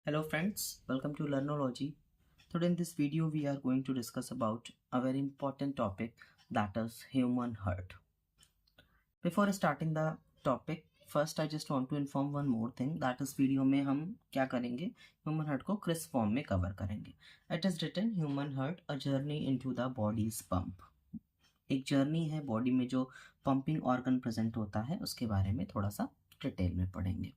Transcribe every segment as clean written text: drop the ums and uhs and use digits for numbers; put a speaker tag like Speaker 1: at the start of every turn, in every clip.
Speaker 1: Hello friends, welcome to Learnology. Today in this video we are going to discuss about a very important topic, that is human heart. Before starting the topic, first I just want to inform one more thing, that is video में हम क्या करेंगे, human heart को crisp form में cover करेंगे. It is written human heart a journey into the body's pump. एक journey है body में जो पंपिंग ऑर्गन प्रेजेंट होता है, उसके बारे में थोड़ा सा डिटेल में पढ़ेंगे.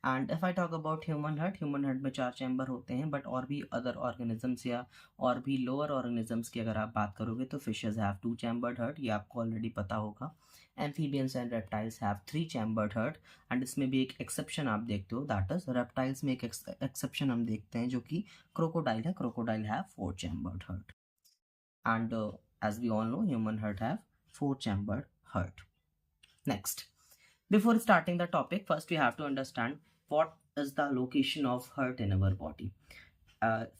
Speaker 1: And if I talk about human heart में 4 चैम्बर होते हैं, बट और भी अदर ऑर्गेनिजम्स या और भी लोअर ऑर्गेनिजम्स की अगर आप बात करोगे तो फिशेज हैव 2 चैम्बर्ड हार्ट, ये आपको ऑलरेडी पता होगा. Amphibians and reptiles have 3 chambered heart. And इसमें भी एक एक्सेप्शन आप देखते हो, दैट इज रेप्टाइल्स में एक एक्सेप्शन हम देखते हैं जो कि क्रोकोडाइल है. Crocodile have 4 chambered heart. And as we all know, human heart have 4 chambered heart. Next, before starting the topic, first we have to understand what is the location of heart in our body.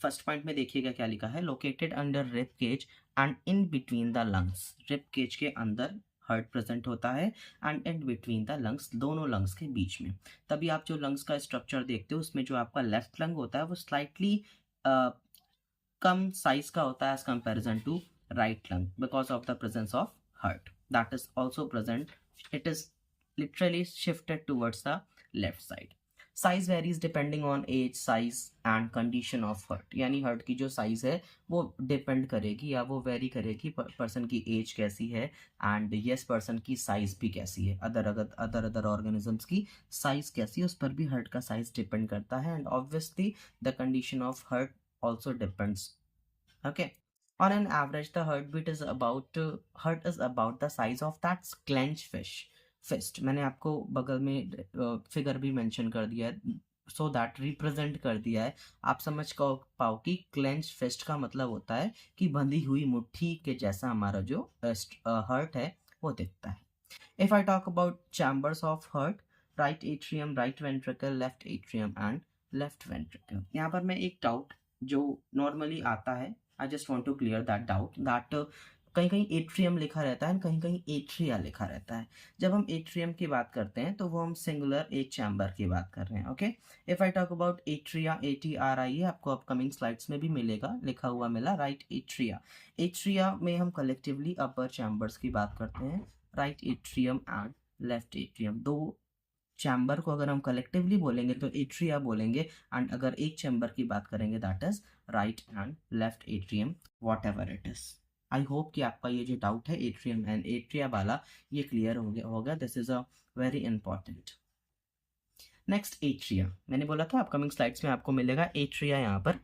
Speaker 1: First point में देखिएगा क्या लिखा है, located under rib cage and in between the lungs. Rib cage के अंदर heart present होता है and in between the lungs, दोनों लंग्स के बीच में. तभी आप जो लंग्स का स्ट्रक्चर देखते हो उसमें जो आपका लेफ्ट लंग होता है वो स्लाइटली कम साइज का होता है as comparison to right lung because of the presence of heart that is also present. It is literally shifted towards the left side. Size varies depending on age, size and condition of heart. यानी heart की जो size है वो depend करेगी या वो vary करेगी person की age कैसी है and yes person की size भी कैसी है, other organisms की size कैसी है उस पर भी heart का size depend करता है. And obviously the condition of heart also depends. Okay. On an average, the heart is about the size of that clenched fist. मैंने आपको बगल में फिगर भी मेंशन कर दिया है, सो दैट रिप्रेजेंट कर दिया है. आप समझ पाओ कि क्लेंच फिस्ट का मतलब होता है कि बंधी हुई मुट्ठी के जैसा हमारा जो हार्ट है वो दिखता है. If I talk about chambers of heart, right atrium, right ventricle, left atrium and left ventricle. यहाँ पर मैं एक डाउट जो नॉर्मली आता है, I just want to clear that doubt, that कहीं कहीं एट्रियम लिखा रहता है, कहीं कहीं एट्रिया लिखा रहता है. जब हम एट्रियम की बात करते हैं तो वो हम सिंगुलर एक चैम्बर की बात कर रहे हैं. Okay, if I talk about atria, ATRIA, आपको अपकमिंग स्लाइड्स में भी मिलेगा, लिखा हुआ मिला, राइट एट्रिया. एट्रिया में हम कलेक्टिवली अपर चैम्बर्स की बात करते हैं, right atrium and left atrium. दो चैम्बर को अगर हम कलेक्टिवली बोलेंगे तो एट्रिया बोलेंगे, एंड अगर एक चैम्बर की बात करेंगे that is right and left atrium, what ever it is. I hope कि आपका ये जो डाउट है एट्रियम एंड एट्रिया वाला ये क्लियर होगा. This is a very important. Next atria, मैंने बोला था अपकमिंग स्लाइड्स में आपको मिलेगा. एट्रिया यहाँ पर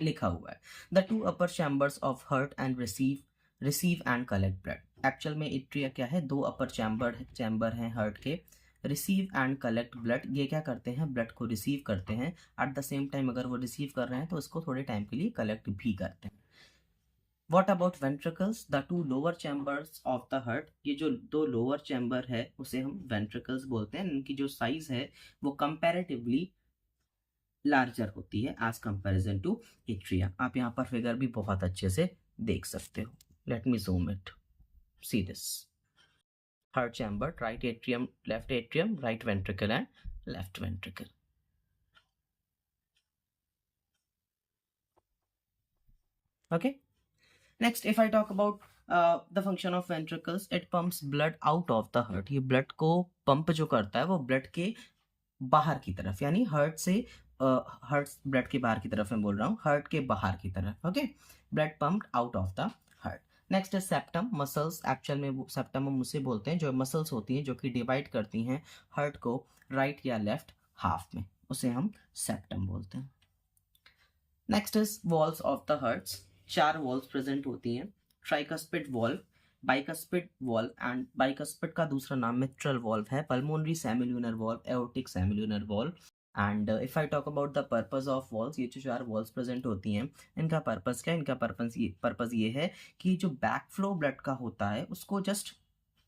Speaker 1: लिखा हुआ है, the 2 upper chambers of heart and receive and collect blood. Actual में एट्रिया क्या है, 2 अपर चैम्बर हैं हार्ट के. रिसीव एंड कलेक्ट ब्लड, ये क्या करते हैं, ब्लड को रिसीव करते हैं, एट द सेम टाइम अगर वो रिसीव कर रहे हैं तो उसको थोड़े टाइम के लिए कलेक्ट भी करते हैं. What about ventricles, the 2 lower chambers of the heart. ये जो 2 लोअर चैम्बर है उसे हम वेंट्रिकल्स बोलते हैं. इनकी जो साइज है वो कंपैरेटिवली लार्जर होती है एज कंपैरिजन टू एट्रिया. आप यहाँ पर फिगर भी बहुत अच्छे से देख सकते हो. Let me zoom it, see this. Heart chamber, right atrium, left atrium, right ventricle and left ventricle. Okay, next if I talk about the function of ventricles, it pumps blood out of the heart. ये blood को pump जो करता है वो blood के बाहर की तरफ, यानी हार्ट से हार्ट ब्लड के बाहर की तरफ मैं बोल रहा हूँ, हार्ट के बाहर की तरफ. Okay, blood pumped out of the heart. Next है सेप्टम, मसल्स. एक्चुअल में वो सेप्टम हम उसे बोलते हैं जो मसल्स होती हैं जो कि डिवाइड करती हैं हार्ट को राइट या लेफ्ट हाफ में, उसे हम सेप्टम बोलते हैं. Next is walls of the hearts. 4 walls present होती हैं, tricuspid valve, bicuspid valve and bicuspid का दूसरा नाम मिट्रल वॉल्व है, pulmonary semilunar valve, aortic semilunar valve. And if I talk about the purpose of walls, ये जो 4 walls present होती हैं इनका पर्पस क्या है, इनका पर्पस ये है कि जो बैक फ्लो ब्लड का होता है उसको जस्ट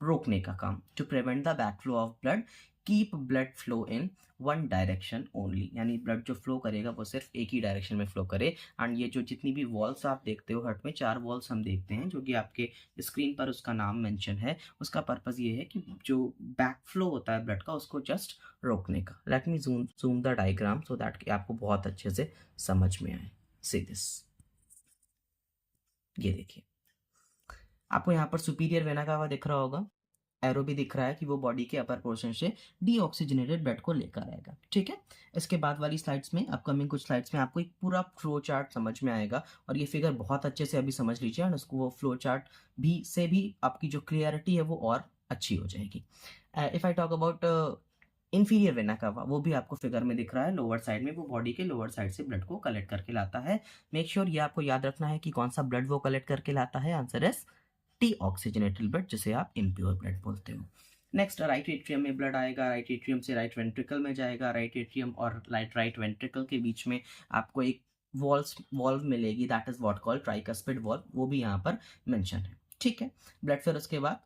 Speaker 1: रोकने का काम, to prevent the back flow of blood keep blood flow in one direction only, यानी ब्लड जो फ्लो करेगा वो सिर्फ एक ही डायरेक्शन में फ्लो करे। एंड ये जो जितनी भी वॉल्स आप देखते हो हार्ट में, 4 वॉल्स हम देखते हैं जो कि आपके स्क्रीन पर उसका नाम मेंशन है। उसका पर्पस ये है कि जो बैक फ्लो होता है ब्लड का उसको जस्ट रोकने का। Let me zoom the diagram so that कि आपको बहुत अच्छे से समझ में आए। सी दिस, ये देखिए आपको यहाँ पर सुपीरियर वेना कावा दिख रहा होगा, एरो भी दिख रहा है कि वो बॉडी के अपर पोर्शन से डीऑक्सीजनेटेड ब्लड को लेकर आएगा। ठीक है, इसके बाद वाली स्लाइड्स में, अपकमिंग कुछ स्लाइड्स में आपको एक पूरा फ्लो चार्ट समझ में आएगा और ये फिगर बहुत अच्छे से अभी समझ लीजिए और उसको वो फ्लो चार्ट भी आपकी जो क्लियरिटी है वो और अच्छी हो जाएगी। If I talk about inferior vena cava, वो भी आपको फिगर में दिख रहा है लोअर साइड में, वो बॉडी के लोअर साइड से ब्लड को कलेक्ट करके लाता है। मेक श्योर ये आपको याद रखना है कि कौन सा ब्लड वो कलेक्ट करके लाता है। आंसर इज डीऑक्सीजनेटेड ब्लड, जिसे आप इम्प्योर ब्लड बोलते हो। नेक्स्ट राइट एट्रियम में ब्लड आएगा, राइट एट्रियम से राइट वेंट्रिकल में जाएगा। राइट एट्रियम और राइट वेंट्रिकल के बीच में आपको एक वॉल्व मिलेगी, that is what called tricuspid valve, वो भी यहाँ पर मेंशन है। ठीक है, ब्लड फिर उसके बाद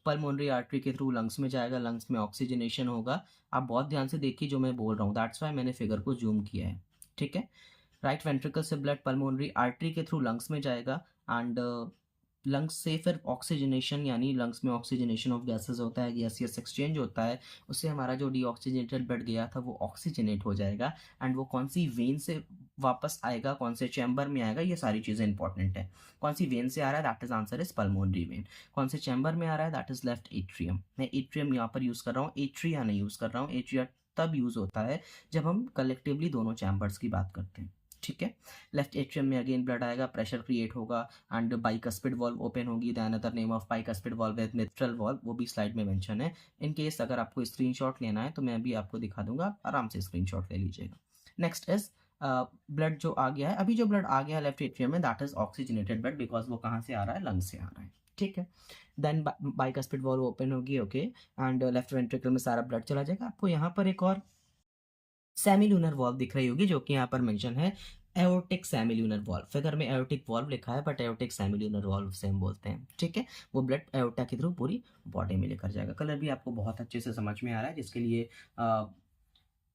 Speaker 1: पल्मोनरी आर्टरी के थ्रू लंग्स में जाएगा, लंग्स में ऑक्सीजनेशन होगा। आप बहुत ध्यान से देखिए जो मैं बोल रहा हूँ, दैट्स वाई मैंने फिगर को जूम किया है। ठीक है, राइट वेंट्रिकल से ब्लड पल्मोनरी आर्टरी के थ्रू लंग्स में जाएगा एंड लंग्स से फिर ऑक्सीजनेशन, यानी लंग्स में ऑक्सीजनेशन ऑफ गैसेस होता है, गैसियस एक्सचेंज होता है, उससे हमारा जो डीऑक्सीजनेटेड ब्लड गया था वो ऑक्सीजनेट हो जाएगा एंड वो कौन सी वेन से वापस आएगा, कौन से चैम्बर में आएगा, ये सारी चीज़ें इंपॉर्टेंट है। कौन सी वेन से आ रहा है, that is answer is pulmonary vein. कौन से चैम्बर में आ रहा है, दैट इज लेफ्ट एट्रियम। मैं एट्रियम यहाँ पर यूज़ कर रहा हूँ, एट्रिया नहीं यूज़ कर रहा हूँ। एट्रिया तब यूज़ होता है जब हम कलेक्टिवली दोनों चैम्बर्स की बात करते हैं। ठीक है, लेफ्ट एट्रियम में अगेन ब्लड आएगा, प्रेशर क्रिएट होगा एंड बाइकस्पिड वॉल्व ओपन होगी। The another name of bicuspid valve is mitral valve, वो भी स्लाइड में मेंशन है। इन केस अगर आपको स्क्रीनशॉट लेना है तो मैं भी आपको दिखा दूंगा, आप आराम से स्क्रीनशॉट ले लीजिएगा। नेक्स्ट इज ब्लड जो आ गया है, अभी जो ब्लड आ गया है लेफ्ट एट्रियम में, that is oxygenated blood, because वो कहाँ से आ रहा है, लंग से आ रहा है। ठीक है, देन बाइकस्पिड वॉल्व ओपन होगी, ओके, एंड लेफ्ट वेंट्रिकल में सारा ब्लड चला जाएगा। आपको यहाँ पर एक और सेमील्यूनर वॉल्व दिख रही होगी जो कि यहाँ पर मेंशन है, एओर्टिक सेमील्यूनर वॉल्व। फिगर में एओर्टिक वॉल्व लिखा है बट एओर्टिक सेमील्यूनर वॉल्व से हम बोलते हैं। ठीक है, वो ब्लड एओर्टा के थ्रू पूरी बॉडी में लेकर जाएगा। कलर भी आपको बहुत अच्छे से समझ में आ रहा है, जिसके लिए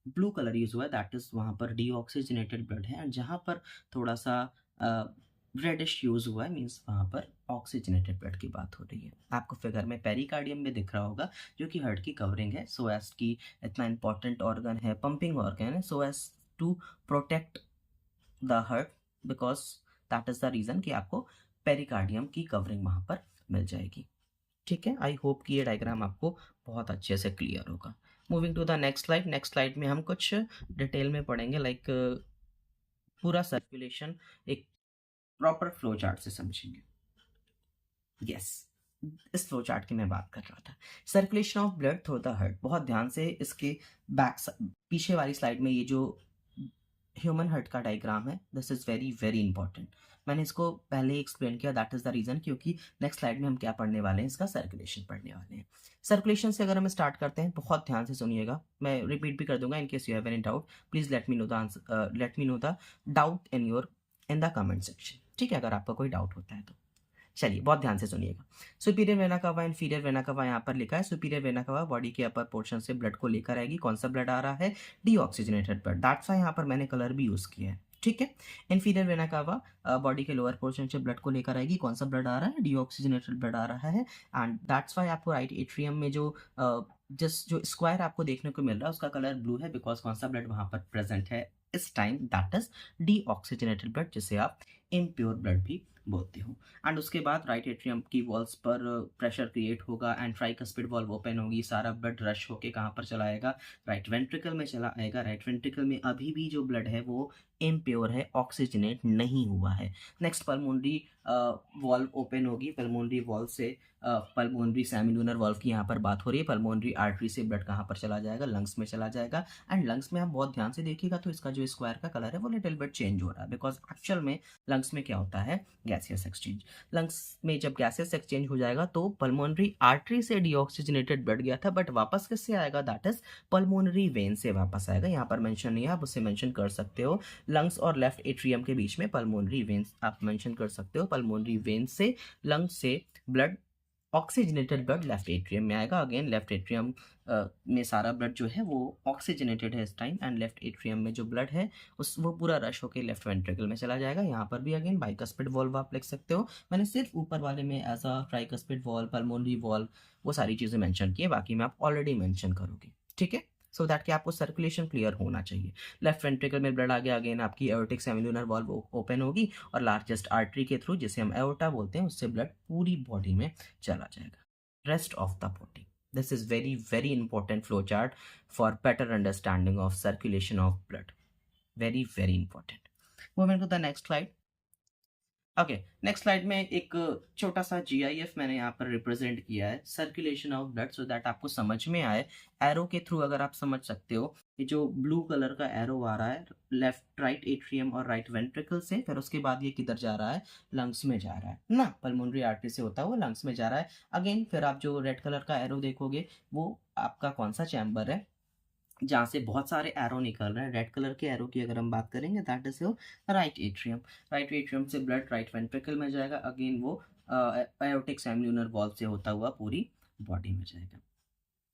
Speaker 1: ब्लू कलर यूज हुआ है, दैट इज वहाँ पर डीऑक्सीजनेटेड ब्लड है। एंड जहाँ पर थोड़ा सा रेडिश यूज हुआ है, मीन्स वहाँ पर ऑक्सीजनेटेड ब्लड की बात हो रही है। आपको फिगर में पेरिकार्डियम में दिख रहा होगा जो कि हार्ट की कवरिंग है, सो एज की इतना इंपॉर्टेंट ऑर्गन है, पंपिंग ऑर्गन है, so as to protect the heart, because that is the reason कि आपको पेरिकार्डियम की कवरिंग वहाँ पर मिल जाएगी। ठीक है, आई होप कि ये डायग्राम आपको बहुत अच्छे से क्लियर होगा। Moving to the next slide. Next slide में हम कुछ डिटेल में पढ़ेंगे, लाइक पूरा सर्कुलेशन एक प्रॉपर फ्लो चार्ट से समझेंगे। यस, इस फ्लो चार्ट की मैं बात कर रहा था, circulation of blood through the heart. बहुत ध्यान से इसके पीछे वाली स्लाइड में ये जो ह्यूमन हार्ट का डायग्राम है, this is very very important. मैंने इसको पहले ही एक्सप्लेन किया, दैट इज द रीजन, क्योंकि नेक्स्ट स्लाइड में हम क्या पढ़ने वाले हैं, इसका सर्कुलेशन पढ़ने वाले हैं। सर्कुलेशन से अगर हम स्टार्ट करते हैं, बहुत ध्यान से सुनिएगा, मैं रिपीट भी कर दूंगा in case you have any doubt, please let me know the answer, let me know the doubt in the comment section. ठीक है, अगर आपका कोई डाउट होता है तो। चलिए बहुत ध्यान से सुनिएगा। Superior vena cava, inferior vena cava यहाँ पर लिखा है। सुपीरियर वेना कावा बॉडी के अपर पोर्शन से ब्लड को लेकर आएगी। कौन सा ब्लड आ रहा है, डीऑक्सीजनेटेड ब्लड, दैट्स व्हाई यहाँ पर मैंने कलर भी यूज किया है। ठीक है, इन्फीरियर वेना कावा बॉडी के लोअर पोर्शन से ब्लड को लेकर आएगी। कौन सा ब्लड आ रहा है, डीऑक्सीजनेटेड ब्लड आ रहा है एंड दैट्स व्हाई आपको राइट एट्रियम में जो जो स्क्वायर आपको देखने को मिल रहा है उसका कलर ब्लू है, बिकॉज कौन सा ब्लड वहां पर प्रेजेंट है इस time, that is deoxygenated blood, जिसे आप इम्प्योर ब्लड भी बोलते हो। एंड उसके बाद राइट एट्रियम की वॉल्स पर प्रेशर क्रिएट होगा एंड ट्राइकस्पिड वॉल्व ओपन होगी, सारा ब्लड रश होके कहाँ पर चला आएगा, राइट वेंट्रिकल में चला आएगा। राइट वेंट्रिकल में अभी भी जो ब्लड है वो इम्प्योर है, ऑक्सीजनेट नहीं हुआ है। नेक्स्ट पल्मोनरी वॉल्व ओपन होगी, पल्मोनरी वॉल्व से पल्मोनरी सेमिलुनर वॉल्व की यहाँ पर बात हो रही है। पल्मोनरी आर्टरी से ब्लड कहाँ पर चला जाएगा, लंग्स में चला जाएगा। एंड लंग्स में आप बहुत ध्यान से देखिएगा तो इसका जो स्क्वायर का कलर है वो लिटिल बिट चेंज हो रहा है, बिकॉज एक्चुअल में लंग्स में क्या होता है, गैसियस एक्सचेंज। लंग्स में जब गैसियस एक्सचेंज हो जाएगा तो पल्मोनरी आर्टरी से डीऑक्सीजनेटेड ब्लड गया था, बट वापस किससे आएगा, दैट इज पल्मोनरी वेन से वापस आएगा। यहाँ पर मेंशन नहीं है, आप उसे मेंशन कर सकते हो, लंग्स और लेफ्ट एट्रियम के बीच में पल्मोनरी वेन आप मेंशन कर सकते हो। पल्मोनरी वेन से लंग्स से blood oxygenated blood left atrium में आएगा। अगेन लेफ्ट एट्रियम में सारा ब्लड जो है वो ऑक्सीजनेटेड है इस टाइम, एंड लेफ्ट एट्रियम में जो ब्लड है वो पूरा रश होकर लेफ्ट वेंट्रिकल में चला जाएगा। यहाँ पर भी अगेन बाइकस्पिड वॉल्व आप लिख सकते हो। मैंने सिर्फ ऊपर वाले में as a tricuspid valve, pulmonary valve, वो सारी चीज़ें मेंशन की है, बाकी में आप ऑलरेडी मेंशन करोगे, ठीक है। सो दैट कि आपको सर्कुलेशन क्लियर होना चाहिए। लेफ्ट वेंट्रिकल में ब्लड आ गया, अगेन आपकी एओर्टिक सेमिलुनर वॉल्व ओपन होगी और लार्जेस्ट आर्टरी के थ्रू, जिसे हम एओर्टा बोलते हैं, उससे ब्लड पूरी बॉडी में चला जाएगा, rest of the body. This is very very important flow chart for better understanding of circulation of blood, very very important. Moving to the next slide. Okay, next slide में एक छोटा सा GIF मैंने यहाँ पर रिप्रेजेंट किया है, circulation of blood, so that आपको समझ में आए। एरो के थ्रू अगर आप समझ सकते हो, ये जो ब्लू कलर का एरो आ रहा है लेफ्ट राइट एट्रियम और राइट वेंट्रिकल से, फिर उसके बाद ये किधर जा रहा है, लंग्स में जा रहा है ना, पल्मोनरी आर्टरी से होता हुआ लंग्स में जा रहा है। अगेन फिर आप जो रेड कलर का एरो देखोगे वो आपका कौन सा चैम्बर है जहाँ से बहुत सारे एरो निकल रहे हैं। रेड कलर के एरो की अगर हम बात करेंगे, that is your right atrium. Right atrium से ब्लड राइट वेंट्रिकल में जाएगा, अगेन वो एओर्टिक सेमिलुनर वॉल्व से होता हुआ पूरी बॉडी में जाएगा।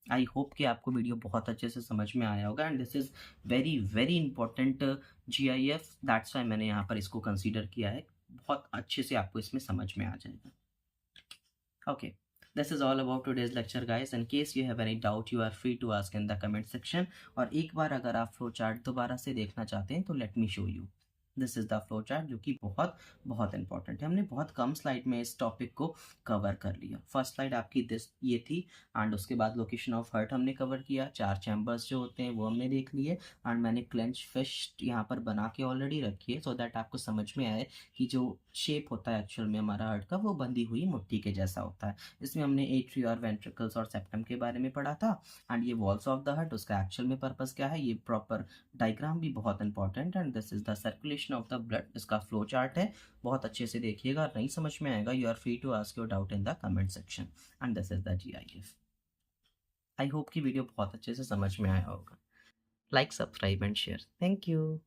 Speaker 1: आई होप कि आपको वीडियो बहुत अच्छे से समझ में आया होगा, and this is very very important GIF, that's why मैंने यहाँ पर इसको कंसीडर किया है। बहुत अच्छे से आपको इसमें समझ में आ जाएगा। Okay, this is all about today's lecture guys. In case you have any doubt, you are free to ask in the comment section. और एक बार अगर आप फ्लो चार्ट दोबारा से देखना चाहते हैं तो let me show you. This is the flow chart, जो कि बहुत बहुत इंपॉर्टेंट है। हमने बहुत कम स्लाइड में इस टॉपिक को कवर कर लिया। फर्स्ट स्लाइड आपकी ये थी, एंड उसके बाद लोकेशन ऑफ हर्ट हमने कवर किया, 4 चैम्बर्स जो होते हैं वो हमने देख लिए, एंड मैंने क्लेंच फिस्ट यहाँ पर बना के ऑलरेडी रखी है, सो दैट आपको समझ में आए कि जो शेप होता है एक्चुअल में हमारा हर्ट का, वो बंधी हुई मुट्ठी के जैसा होता है। इसमें हमने एट्री और वेंट्रिकल्स और सेप्टम के बारे में पढ़ा था, एंड ये वॉल्स ऑफ द हर्ट, उसका एक्चुअल में पर्पस क्या है, ये प्रॉपर डायग्राम भी बहुत important, and this is the circulation of the blood, इसका फ्लो चार्ट है। बहुत अच्छे से देखिएगा, नहीं समझ में आएगा you are free to ask your doubt in the comment section, and this is the GIF। I hope कि वीडियो बहुत अच्छे से समझ में आया होगा। Like, subscribe and share. Thank you.